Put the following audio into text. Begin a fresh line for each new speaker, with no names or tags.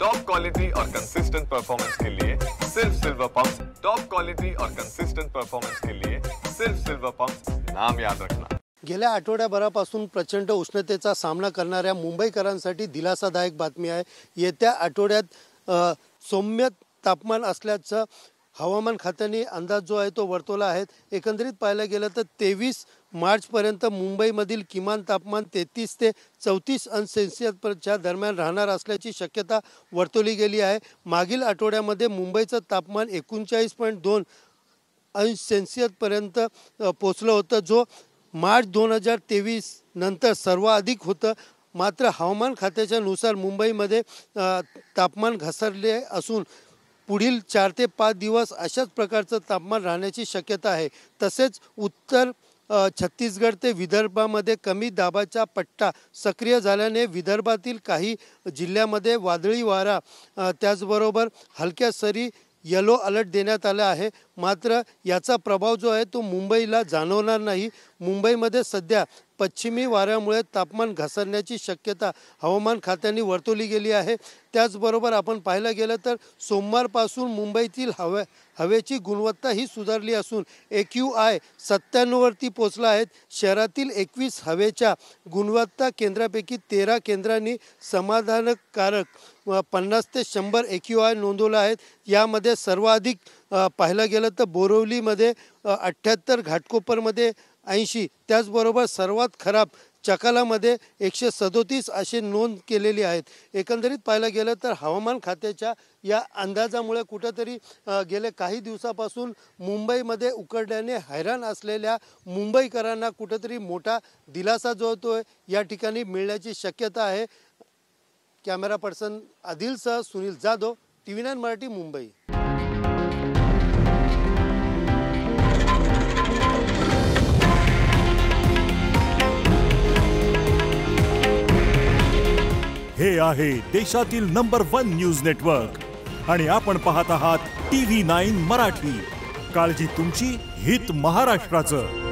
Top quality और consistent performance के लिए सिर्फ सिल्वर पंप्स। टॉप क्वालिटी और कंसिस्टेंट परफॉर्मेंस के लिए सिर्फ सिल्वर पंप्स, नाम याद रखना।
गेल्या आठवड्याभरापासून प्रचंड उष्णतेचा सामना करणाऱ्या मुंबईकरांसाठी दिलासादायक बातमी आहे। येत्या आठवड्यात सौम्य तापमान असल्याचं हवामान खात्याने अंदाज जो आहे तो वर्तवला आहे। एकंदरीत पाहायला गेलं तर 23 मार्चपर्यंत मुंबईमधील किमान तापमान 33 ते 34 अंश सेल्सिअसच्या दरम्यान राहणार असल्याची शक्यता वर्तवली गेली आहे। मागील आठवड्यामध्ये मुंबईचं तापमान 39.2 अंश सेल्सिअसपर्यंत पोहोचलं होतं, जो मार्च 2023 नंतर सर्वाधिक होतं। मात्र हवामान खात्याच्या नुसार मुंबईमध्ये तापमान घसरले असून पुढील 4 ते 5 दिवस अशाच प्रकारचं तापमान राहण्याची शक्यता आहे। तसेच उत्तर छत्तीसगड ते विदर्भामध्ये कमी दाबाचा पट्टा सक्रिय झाल्याने विदर्भातील काही जिल्ह्यामध्ये वादळी वारा त्याचबरोबर हलक्या सरी येलो अलर्ट देण्यात आला आहे। मात्र याचा प्रभाव जो आहे तो मुंबईला जाणवणार नाही। मुंबईमध्ये सध्या पश्चिमी वाऱ्यामुळे तापमान घसरण्याची शक्यता हवामान खात्याने वर्तवली गेली आहे। त्याचबरोबर आपण पाहायला गेलं तर सोमवारपासून मुंबईतील हवेची गुणवत्ता ही सुधारली असून AQI 97 वरती पोहोचला आहे। शहरातील 21 हवेच्या गुणवत्ता केंद्रापैकी 13 केंद्रांनी समाधानकारक 50 ते 100 AQI नोंदवला आहे। यामध्ये सर्वाधिक पाहायला गेलं तर बोरिवलीमध्ये 78, घाटकोपरमध्ये 80, त्याचबरोबर सर्वात खराब चकालामध्ये 137 असे नोंद केलेली आहेत। एकंदरीत पाहायला गेलं तर हवामान खात्याच्या या अंदाजामुळे कुठेतरी गेले काही दिवसापासून मुंबईमध्ये उकडल्याने हैराण असलेल्या मुंबईकरांना कुठेतरी मोठा दिलासा जो तो या ठिकाणी मिळण्याची शक्यता आहे। कॅमेरा पर्सन आदिलसह सुनील जाधव, TV9 मराठी, मुंबई।
हे आहे देशातील नंबर 1 न्यूज नेटवर्क आणि आपण पाहत आहात TV9 मराठी। काळजी तुमची, हित महाराष्ट्राचं।